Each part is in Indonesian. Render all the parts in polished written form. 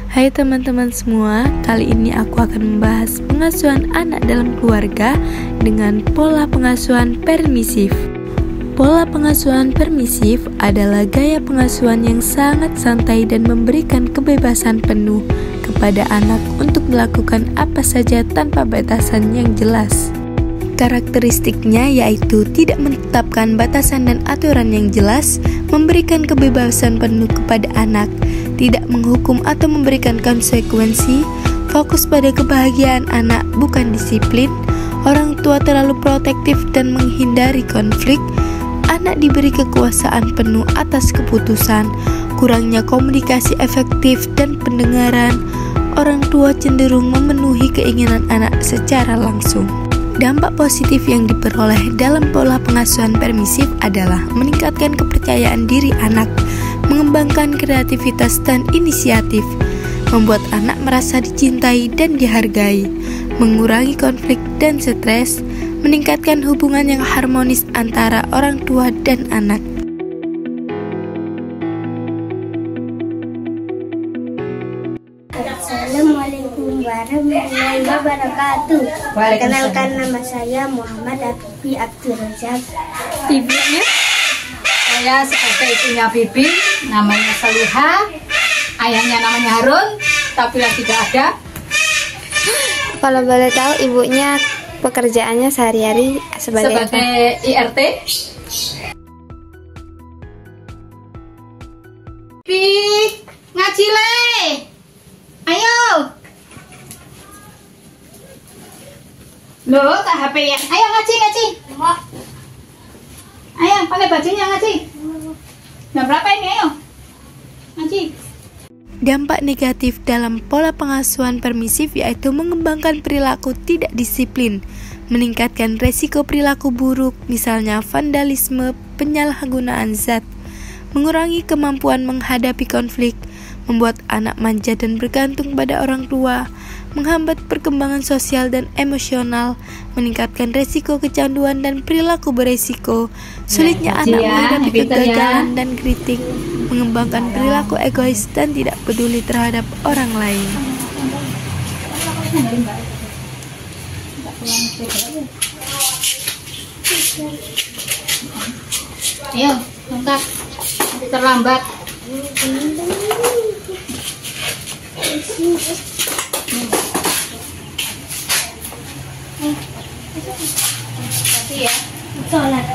Hai teman-teman semua, kali ini aku akan membahas pengasuhan anak dalam keluarga dengan pola pengasuhan permisif. Pola pengasuhan permisif adalah gaya pengasuhan yang sangat santai dan memberikan kebebasan penuh kepada anak untuk melakukan apa saja tanpa batasan yang jelas. Karakteristiknya yaitu tidak menetapkan batasan dan aturan yang jelas, memberikan kebebasan penuh kepada anak, tidak menghukum atau memberikan konsekuensi, fokus pada kebahagiaan anak bukan disiplin, orang tua terlalu protektif dan menghindari konflik, anak diberi kekuasaan penuh atas keputusan, kurangnya komunikasi efektif dan pendengaran, orang tua cenderung memenuhi keinginan anak secara langsung. Dampak positif yang diperoleh dalam pola pengasuhan permisif adalah meningkatkan kepercayaan diri anak, mengembangkan kreativitas dan inisiatif, membuat anak merasa dicintai dan dihargai, mengurangi konflik dan stres, meningkatkan hubungan yang harmonis antara orang tua dan anak. Assalamualaikum warahmatullahi wabarakatuh. Perkenalkan, nama saya Muhammad Afifi Abdul Razak. Ibunya? Saya sebagai ibunya Bibi, namanya Salihah. Ayahnya namanya Harun, tapi yang tidak ada. Kalau boleh tahu ibunya pekerjaannya sehari-hari sebagai apa? IRT. Bi, ngaji le. Ayo. Loh, tak HP ya. Ayo ngaji. Ayo, pakai bajunya ngaji. Jam berapa ini? Ayo. Ngaji. Dampak negatif dalam pola pengasuhan permisif yaitu mengembangkan perilaku tidak disiplin, meningkatkan resiko perilaku buruk, misalnya vandalisme, penyalahgunaan zat, mengurangi kemampuan menghadapi konflik, membuat anak manja dan bergantung pada orang tua, menghambat perkembangan sosial dan emosional, meningkatkan resiko kecanduan dan perilaku beresiko, sulitnya anak menghadapi kegagalan dan kritik, mengembangkan perilaku egois dan tidak peduli terhadap orang lain. Ayo, angkat. Terlambat. Kasih ya. Sholat.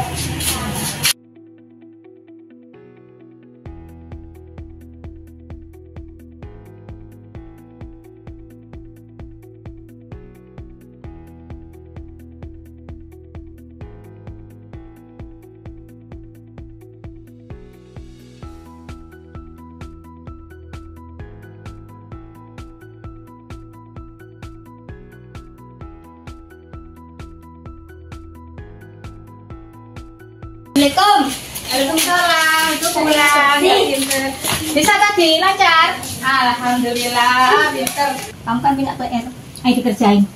Assalamualaikum. Waalaikumsalam. Itu pulang. Bisa tadi lancar. Alhamdulillah, pinter. Kamu kan punya PR. Ayo dikerjain.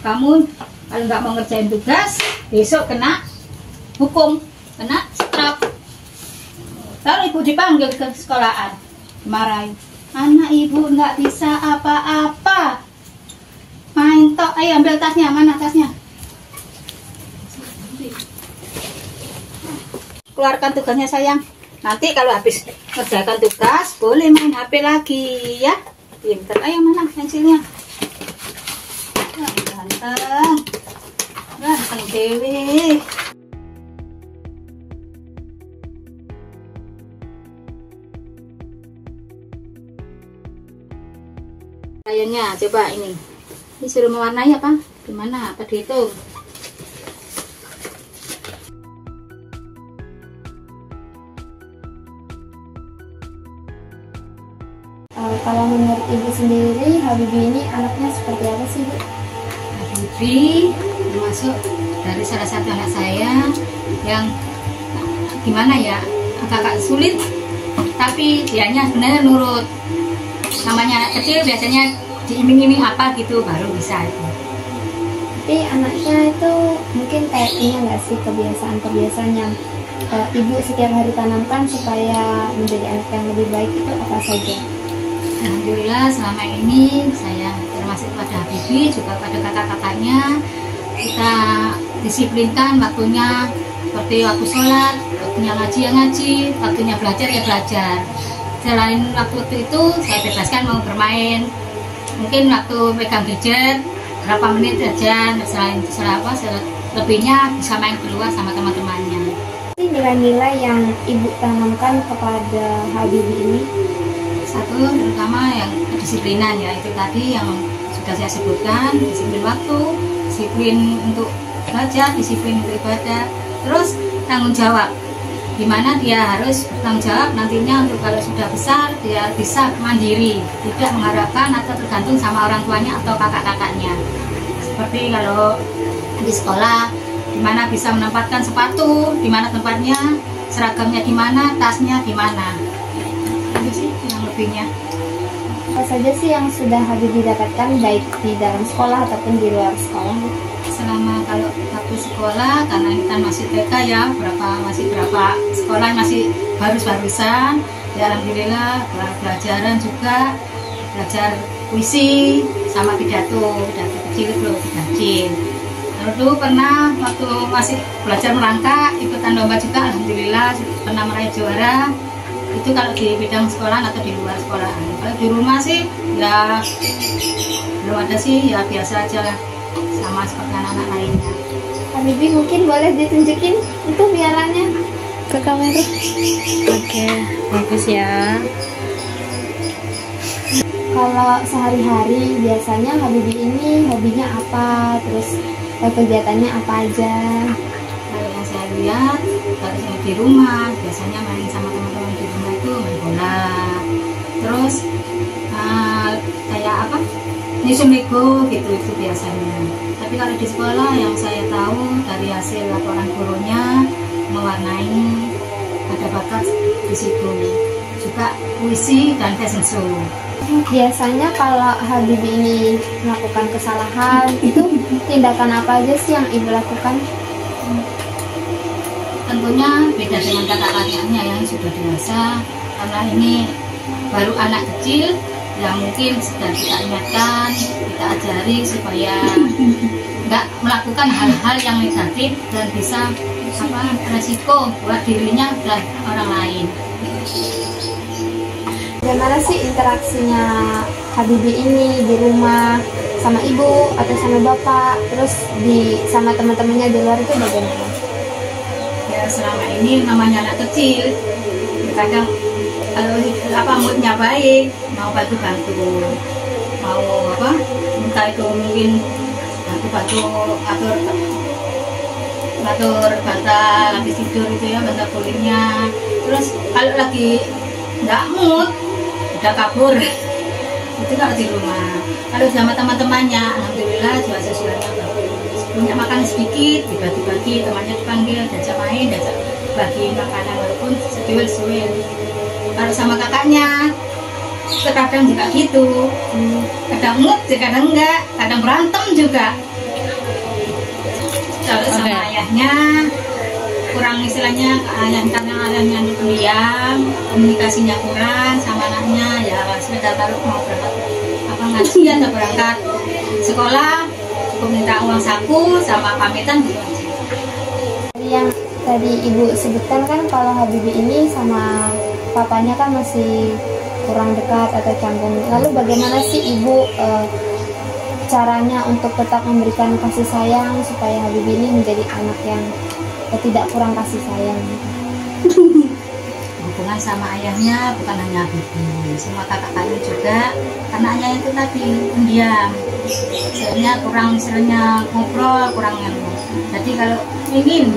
Kamu kalau nggak mau ngerjain tugas, besok kena hukum, kena straf. Lalu ibu dipanggil ke sekolahan, marahin. Anak ibu nggak bisa apa-apa. Main tok. Ayo ambil tasnya. Mana tasnya? Keluarkan tugasnya sayang. Nanti kalau habis kerjakan tugas boleh main HP lagi ya. Pinter. Ayo mana pensilnya? Ganteng Dewi. Kayaknya coba ini. Disuruh mewarnai apa? Gimana? Apa dihitung? Kalau menurut ibu sendiri, Habibie ini anaknya seperti apa sih, Bu? Habibie termasuk dari salah satu anak saya yang gimana ya, agak sulit, tapi dianya sebenarnya nurut. Namanya anak kecil biasanya diiming-iming apa gitu baru bisa itu. Tapi anaknya itu mungkin kayak punya nggak sih kebiasaan-kebiasaan yang ibu setiap hari tanamkan supaya menjadi anak yang lebih baik itu apa saja? Alhamdulillah selama ini saya termasuk pada Habibie, juga pada kakak-kakaknya, kita disiplinkan waktunya, seperti waktu sholat, waktunya ngaji ya ngaji, waktunya belajar ya belajar. Selain waktu itu saya bebaskan mau bermain, mungkin waktu pegang gadget berapa menit aja, selain lebihnya bisa main keluar sama teman-temannya. Nilai-nilai yang Ibu tanamkan kepada Habibie ini? Satu, terutama yang kedisiplinan ya, itu tadi yang sudah saya sebutkan, disiplin waktu, disiplin untuk belajar, disiplin untuk ibadah, terus tanggung jawab, dimana dia harus bertanggung jawab nantinya untuk kalau sudah besar dia bisa mandiri, tidak mengharapkan atau tergantung sama orang tuanya atau kakak-kakaknya. Seperti kalau di sekolah, dimana bisa menempatkan sepatu, dimana tempatnya, seragamnya di mana, tasnya di mana. Itu sih yang lebihnya. Apa saja sih yang sudah Habibie dapatkan baik di dalam sekolah ataupun di luar sekolah? Selama kalau waktu sekolah, karena kita masih TK ya, masih berapa sekolah masih barusan, ya alhamdulillah pelajaran juga, belajar puisi sama pidato kecil itu kecil. Lalu pernah waktu masih belajar merangkak, ikutan lomba juga, alhamdulillah pernah meraih juara. Itu kalau di bidang sekolah atau di luar sekolah. Kalau di rumah sih ya belum ada sih, ya biasa aja lah, sama seperti anak-anak lainnya. Habibie mungkin boleh ditunjukin itu pialanya ke kamera. Oke, bagus ya. Kalau sehari-hari biasanya Habibie ini hobinya apa, terus kegiatannya apa aja? Kalau yang saya lihat, kalau saya di rumah biasanya main sama teman-teman di rumah itu main bola, terus kayak apa, nyusun Lego gitu, itu biasanya. Tapi kalau di sekolah yang saya tahu dari hasil laporan gurunya, mewarnai, ada bakat di situ, juga puisi dan fashion show. Biasanya kalau Habibie ini melakukan kesalahan, itu tindakan apa aja sih yang Ibu lakukan? Tentunya beda dengan kakak-kakaknya yang sudah dewasa, karena ini baru anak kecil yang mungkin sedang kita ingatkan, kita ajari supaya nggak melakukan hal-hal yang negatif dan bisa resiko buat dirinya dan orang lain. Bagaimana sih interaksinya Habibie ini di rumah sama ibu atau sama bapak, terus sama teman-temannya di luar itu bagaimana? Ya selama ini namanya anak kecil, kadang kalau moodnya baik, mau bantu-bantu, mau entah itu mungkin bantu-bantu atur bantal habis tidur itu ya, bantal kulitnya. Terus kalau lagi nggak mood, udah kabur. Itu kalau di rumah. Kalau sama teman-temannya, alhamdulillah jiwa sosialnya bagus. Punya makan sedikit, dibagi-bagi, temannya dipanggil, diajak main, diajak bagi makanan walaupun seduil-seduil. Kalau sama kakaknya, terkadang juga gitu. Kadang mood, kadang enggak, kadang berantem juga. Kalau sama ayahnya, kurang istilahnya, karena ayahnya pendiam, komunikasinya kurang sama anaknya, ya sudah kalau mau berangkat ngaji atau berangkat sekolah cukup minta uang saku sama pamitan gitu aja. Yang tadi Ibu sebutkan kan kalau Habibie ini sama papanya kan masih kurang dekat atau canggung. Lalu bagaimana sih Ibu caranya untuk tetap memberikan kasih sayang supaya Habibie ini menjadi anak yang tidak kurang kasih sayang? Hubungan sama ayahnya bukan hanya Habibie, semua kakak-kakaknya juga, karena ayahnya itu tadi pendiam, misalnya kurang ngobrol, kurang ilmu. Jadi kalau ingin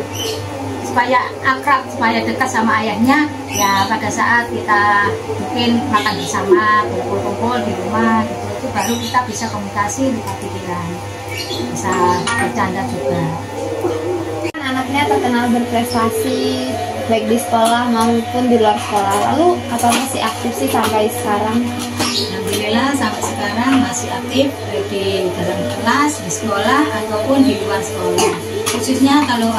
supaya akrab, supaya dekat sama ayahnya, ya pada saat kita mungkin makan bersama, kumpul-kumpul di rumah gitu, itu baru kita bisa komunikasi, kita pikiran, bisa bercanda juga. Anaknya terkenal berprestasi baik di sekolah maupun di luar sekolah. Lalu apa masih aktif sih sampai sekarang? Alhamdulillah sampai sekarang masih aktif baik di dalam kelas, di sekolah ataupun di luar sekolah. khususnya kalau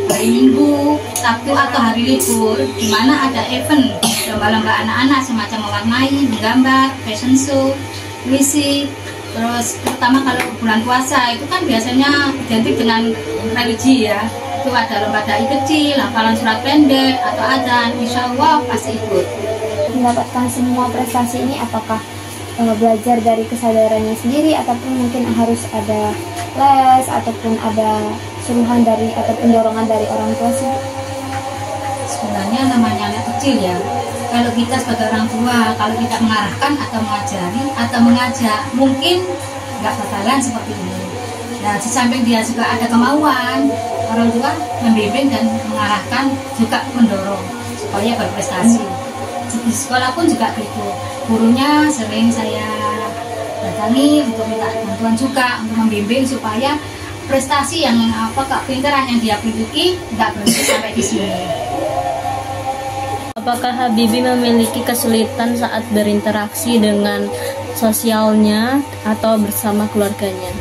hari Minggu, Sabtu atau hari libur, di mana ada event lomba-lomba anak-anak semacam mewarnai, menggambar, fashion show, puisi. Terus terutama kalau bulan puasa itu kan biasanya identik dengan religi ya. Itu ada lomba dai kecil, hafalan surat pendek atau adzan, insya Allah pasti ikut. Mendapatkan semua prestasi ini apakah belajar dari kesadarannya sendiri ataupun mungkin harus ada les ataupun ada suruhan dari ataupun dorongan dari orang tua sih? Sebenarnya namanya anak kecil ya. Kalau kita sebagai orang tua, kalau tidak mengarahkan atau mengajari atau mengajak, mungkin nggak bakalan seperti ini. Nah, di samping dia juga ada kemauan, orang tua membimbing dan mengarahkan, juga mendorong supaya berprestasi. Di sekolah pun juga gitu. Gurunya sering saya datangi untuk minta bantuan juga untuk membimbing supaya prestasi yang kepintaran yang dia miliki nggak berhenti sampai di sini. Apakah Habibie memiliki kesulitan saat berinteraksi dengan sosialnya atau bersama keluarganya?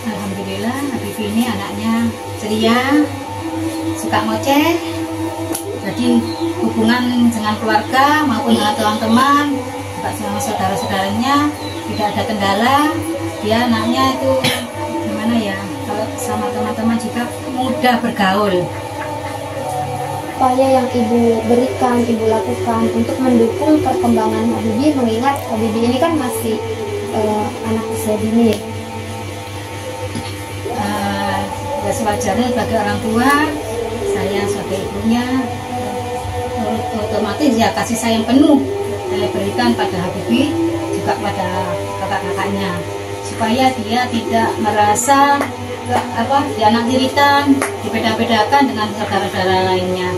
Alhamdulillah, Habibie ini anaknya ceria, suka ngoceh. Jadi hubungan dengan keluarga maupun dengan teman-teman, juga sama saudara-saudaranya tidak ada kendala. Dia anaknya itu gimana ya? Kalau sama teman-teman juga mudah bergaul. Upaya yang ibu berikan, ibu lakukan untuk mendukung perkembangan Habibie, mengingat Habibie ini kan masih anak usia dini. Ya sewajarnya sebagai orang tua, saya sebagai ibunya otomatis ya kasih sayang penuh saya berikan pada Habibie, juga pada kakak-kakaknya, supaya dia tidak merasa dianak-tiritan, dibeda-bedakan dengan saudara-saudara lainnya.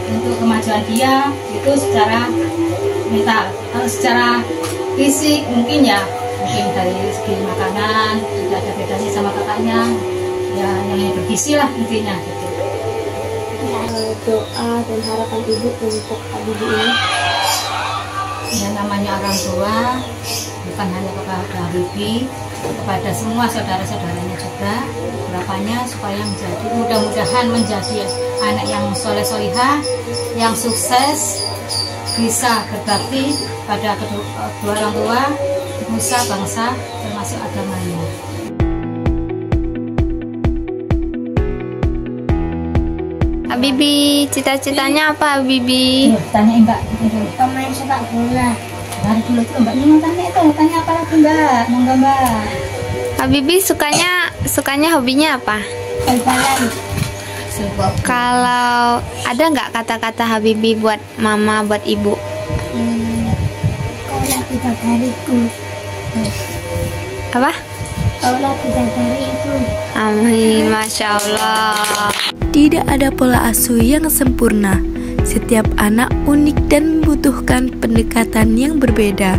Untuk kemajuan dia itu secara mental, kalau secara fisik mungkin dari segi makanan tidak ada bedanya sama kakaknya, ya yang bergizi lah intinya gitu. Doa dan harapan ibu untuk Habibie ini? Ya namanya orang tua bukan hanya kepada Habibie, kepada semua saudara-saudaranya juga. Harapannya supaya mudah-mudahan menjadi anak yang soleh-solihah, yang sukses, bisa berbakti pada kedua orang tua, nusa bangsa termasuk agamanya. Habibie, cita-citanya apa Habibie? Tanyain Mbak. Pemain sepak bola. Dari dulu tuh Mbak mau tanya apa lagi Mbak? Monggo Mbak. Habibie sukanya hobinya apa? Bal-balan. Kalau ada nggak kata-kata Habibie buat mama, buat ibu? Kaulah bidadariku. Apa? Kaulah bidadariku. Amin, Masya Allah. Tidak ada pola asuh yang sempurna. Setiap anak unik dan membutuhkan pendekatan yang berbeda.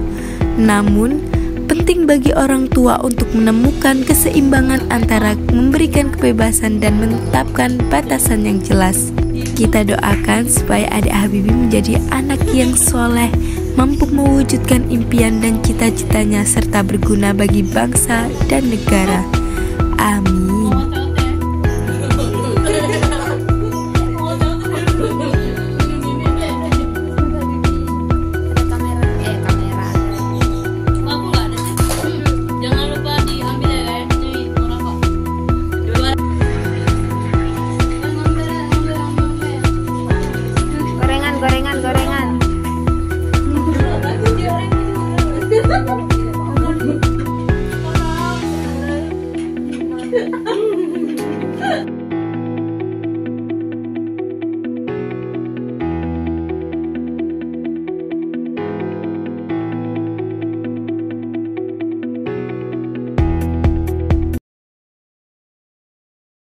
Namun, penting bagi orang tua untuk menemukan keseimbangan antara memberikan kebebasan dan menetapkan batasan yang jelas. Kita doakan supaya adik Habibie menjadi anak yang soleh, mampu mewujudkan impian dan cita-citanya serta berguna bagi bangsa dan negara. Amin.